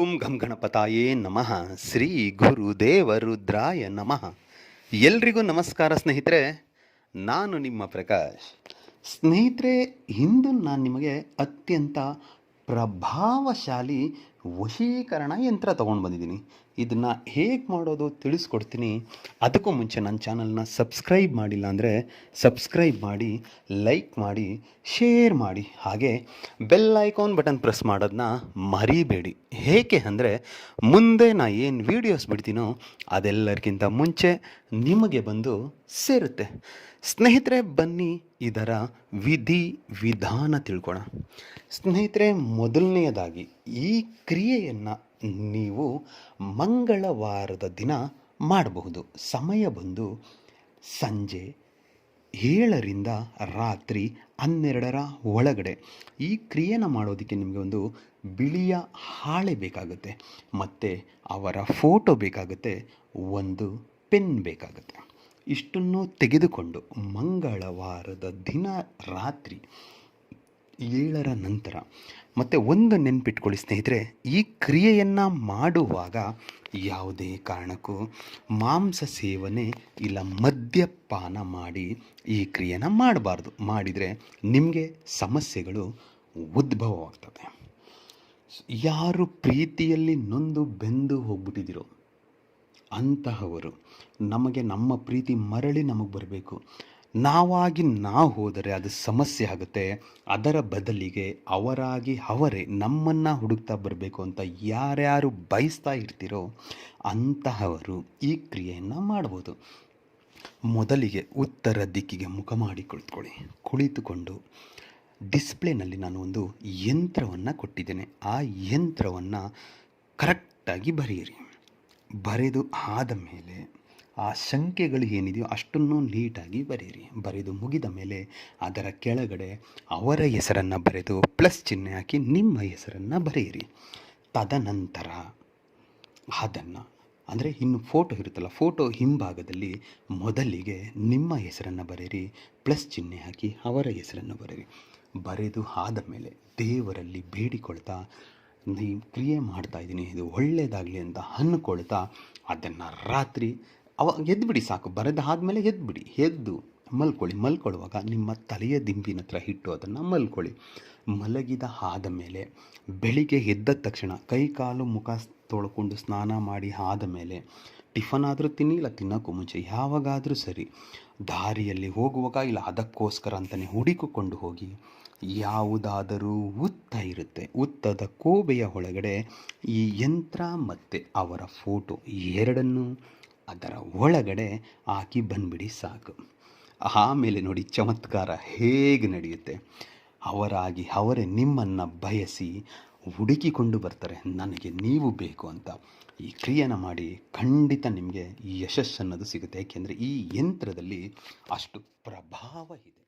ಓಂ ಘಂ ಗಣಪತಾಯೇ ನಮಃ. ಶ್ರೀ ಗುರುದೇವ ರುದ್ರಾಯ ನಮಃ. ಎಲ್ರಿಗೂ ನಮಸ್ಕಾರ ಸ್ನೇಹಿತರೆ. ನಾನು ನಿಮ್ಮ ಪ್ರಕಾಶ್. ಸ್ನೇಹಿತರೆ, ಇಂದು ನಾನು ನಿಮಗೆ ಅತ್ಯಂತ ಪ್ರಭಾವಶಾಲಿ ವಶೀಕರಣ ಯಂತ್ರ ತೊಗೊಂಡು ಬಂದಿದ್ದೀನಿ. ಇದನ್ನು ಹೇಗೆ ಮಾಡೋದು ತಿಳಿಸ್ಕೊಡ್ತೀನಿ. ಅದಕ್ಕೂ ಮುಂಚೆ ನನ್ನ ಚಾನಲ್ನ ಸಬ್ಸ್ಕ್ರೈಬ್ ಮಾಡಿಲ್ಲ ಅಂದರೆ ಸಬ್ಸ್ಕ್ರೈಬ್ ಮಾಡಿ, ಲೈಕ್ ಮಾಡಿ, ಶೇರ್ ಮಾಡಿ, ಹಾಗೆ ಬೆಲ್ ಐಕಾನ್ ಬಟನ್ ಪ್ರೆಸ್ ಮಾಡೋದನ್ನ ಮರಿಬೇಡಿ. ಏಕೆ ಅಂದರೆ ಮುಂದೆ ನಾ ಏನು ವೀಡಿಯೋಸ್ ಬಿಡ್ತೀನೋ ಅದೆಲ್ಲರಿಗಿಂತ ಮುಂಚೆ ನಿಮಗೆ ಬಂದು ಸೇರುತ್ತೆ. ಸ್ನೇಹಿತರೆ, ಬನ್ನಿ ಇದರ ವಿಧಿ ವಿಧಾನ ತಿಳ್ಕೊಳ್ಳೋಣ. ಸ್ನೇಹಿತರೆ, ಮೊದಲನೆಯದಾಗಿ ಈ ಕ್ರಿಯೆಯನ್ನು ನೀವು ಮಂಗಳವಾರದ ದಿನ ಮಾಡಬಹುದು. ಸಮಯ ಬಂದು ಸಂಜೆ 7ರಿಂದ ರಾತ್ರಿ 12ರ ಒಳಗಡೆ. ಈ ಕ್ರಿಯೆನ ಮಾಡೋದಕ್ಕೆ ನಿಮಗೆ ಒಂದು ಬಿಳಿಯ ಹಾಳೆ ಬೇಕಾಗುತ್ತೆ, ಮತ್ತು ಅವರ ಫೋಟೋ ಬೇಕಾಗುತ್ತೆ, ಒಂದು ಪೆನ್ ಬೇಕಾಗುತ್ತೆ. ಇಷ್ಟನ್ನು ತೆಗೆದುಕೊಂಡು ಮಂಗಳವಾರದ ದಿನ ರಾತ್ರಿ 7ರ ನಂತರ, ಮತ್ತು ಒಂದು ನೆನ್ಪಿಟ್ಕೊಳ್ಳಿ ಸ್ನೇಹಿತರೆ, ಈ ಕ್ರಿಯೆಯನ್ನು ಮಾಡುವಾಗ ಯಾವುದೇ ಕಾರಣಕ್ಕೂ ಮಾಂಸ ಸೇವನೆ ಇಲ್ಲ ಮದ್ಯಪಾನ ಮಾಡಿ ಈ ಕ್ರಿಯೆನ ಮಾಡಬಾರ್ದು. ಮಾಡಿದರೆ ನಿಮಗೆ ಸಮಸ್ಯೆಗಳು ಉದ್ಭವವಾಗ್ತವೆ. ಯಾರು ಪ್ರೀತಿಯಲ್ಲಿ ನೊಂದು ಬೆಂದು ಹೋಗ್ಬಿಟ್ಟಿದ್ದೀರೋ ಅಂತಹವರು, ನಮಗೆ ನಮ್ಮ ಪ್ರೀತಿ ಮರಳಿ ನಮಗೆ ಬರಬೇಕು, ನಾವಾಗಿ ನಾವು ಹೋದರೆ ಅದು ಸಮಸ್ಯೆ ಆಗುತ್ತೆ. ಅದರ ಬದಲಿಗೆ ಅವರಾಗಿ ಅವರೇ ನಮ್ಮನ್ನು ಹುಡುಕ್ತಾ ಬರಬೇಕು ಅಂತ ಯಾರ್ಯಾರು ಬಯಸ್ತಾ ಇರ್ತೀರೋ ಅಂತಹವರು ಈ ಕ್ರಿಯೆಯನ್ನು ಮಾಡ್ಬೋದು. ಮೊದಲಿಗೆ ಉತ್ತರ ದಿಕ್ಕಿಗೆ ಮುಖ ಮಾಡಿ ಕುಳಿತುಕೊಳ್ಳಿ. ಕುಳಿತುಕೊಂಡು ಡಿಸ್ಪ್ಲೇನಲ್ಲಿ ನಾನು ಒಂದು ಯಂತ್ರವನ್ನು ಕೊಟ್ಟಿದ್ದೇನೆ. ಆ ಯಂತ್ರವನ್ನು ಕರೆಕ್ಟಾಗಿ ಬರೆಯಿರಿ. ಬರೆದು ಆದ ಮೇಲೆ ಆ ಸಂಖ್ಯೆಗಳು ಏನಿದೆಯೋ ಅಷ್ಟನ್ನು ನೀಟಾಗಿ ಬರೆಯಿರಿ. ಬರೆದು ಮುಗಿದ ಮೇಲೆ ಅದರ ಕೆಳಗಡೆ ಅವರ ಹೆಸರನ್ನು ಬರೆದು ಪ್ಲಸ್ ಚಿಹ್ನೆ ಹಾಕಿ ನಿಮ್ಮ ಹೆಸರನ್ನು ಬರೆಯಿರಿ. ತದನಂತರ ಅದನ್ನು, ಅಂದರೆ ಇನ್ನು ಫೋಟೋ ಇರುತ್ತಲ್ಲ, ಫೋಟೋ ಹಿಂಭಾಗದಲ್ಲಿ ಮೊದಲಿಗೆ ನಿಮ್ಮ ಹೆಸರನ್ನು ಬರೆಯಿರಿ, ಪ್ಲಸ್ ಚಿಹ್ನೆ ಹಾಕಿ ಅವರ ಹೆಸರನ್ನು ಬರೆಯಿರಿ. ಬರೆದು ಆದ ಮೇಲೆ ದೇವರಲ್ಲಿ ಬೇಡಿಕೊಳ್ತಾ, ಈ ಕ್ರಿಯೆ ಮಾಡ್ತಾಯಿದ್ದೀನಿ, ಇದು ಒಳ್ಳೆಯದಾಗಲಿ ಅಂತ ಅಂದ್ಕೊಳ್ತಾ ಅದನ್ನು ರಾತ್ರಿ ಎದ್ದುಬಿಡಿ. ಸಾಕು, ಬರೆದ ಆದಮೇಲೆ ಎದ್ದುಬಿಡಿ. ಎದ್ದು ಮಲ್ಕೊಳ್ಳಿ. ಮಲ್ಕೊಳ್ಳುವಾಗ ನಿಮ್ಮ ತಲೆಯ ದಿಂಬಿನ ಹತ್ರ ಇಟ್ಟು ಅದನ್ನು ಮಲ್ಕೊಳ್ಳಿ. ಮಲಗಿದ ಆದ ಮೇಲೆ ಬೆಳಿಗ್ಗೆ ಎದ್ದ ತಕ್ಷಣ ಕೈ ಕಾಲು ಮುಖ ತೊಳ್ಕೊಂಡು ಸ್ನಾನ ಮಾಡಿ ಆದ ಮೇಲೆ ಟಿಫನ್ ಆದರೂ ತಿನ್ನಿ, ಇಲ್ಲ ತಿನ್ನೋಕ್ಕೂ ಮುಂಚೆ ಯಾವಾಗಾದರೂ ಸರಿ, ದಾರಿಯಲ್ಲಿ ಹೋಗುವಾಗ ಇಲ್ಲ ಅದಕ್ಕೋಸ್ಕರ ಅಂತಲೇ ಹುಡುಕಿಕೊಂಡು ಹೋಗಿ ಯಾವುದಾದರೂ ಹುತ್ತ ಇರುತ್ತೆ, ಹುತ್ತದ ಕೋಬೆಯ ಒಳಗಡೆ ಈ ಯಂತ್ರ ಮತ್ತು ಅವರ ಫೋಟೋ ಎರಡನ್ನೂ ಅದರ ಒಳಗಡೆ ಹಾಕಿ ಬಂದುಬಿಡಿ. ಸಾಕು. ಆಮೇಲೆ ನೋಡಿ ಚಮತ್ಕಾರ ಹೇಗೆ ನಡೆಯುತ್ತೆ. ಅವರಾಗಿ ಅವರೇ ನಿಮ್ಮನ್ನು ಬಯಸಿ ಹುಡುಕಿಕೊಂಡು ಬರ್ತಾರೆ, ನನಗೆ ನೀವು ಬೇಕು ಅಂತ. ಈ ಕ್ರಿಯೆನ ಮಾಡಿ, ಖಂಡಿತ ನಿಮಗೆ ಯಶಸ್ಸನ್ನೋದು ಸಿಗುತ್ತೆ. ಏಕೆಂದರೆ ಈ ಯಂತ್ರದಲ್ಲಿ ಅಷ್ಟು ಪ್ರಭಾವ ಇದೆ.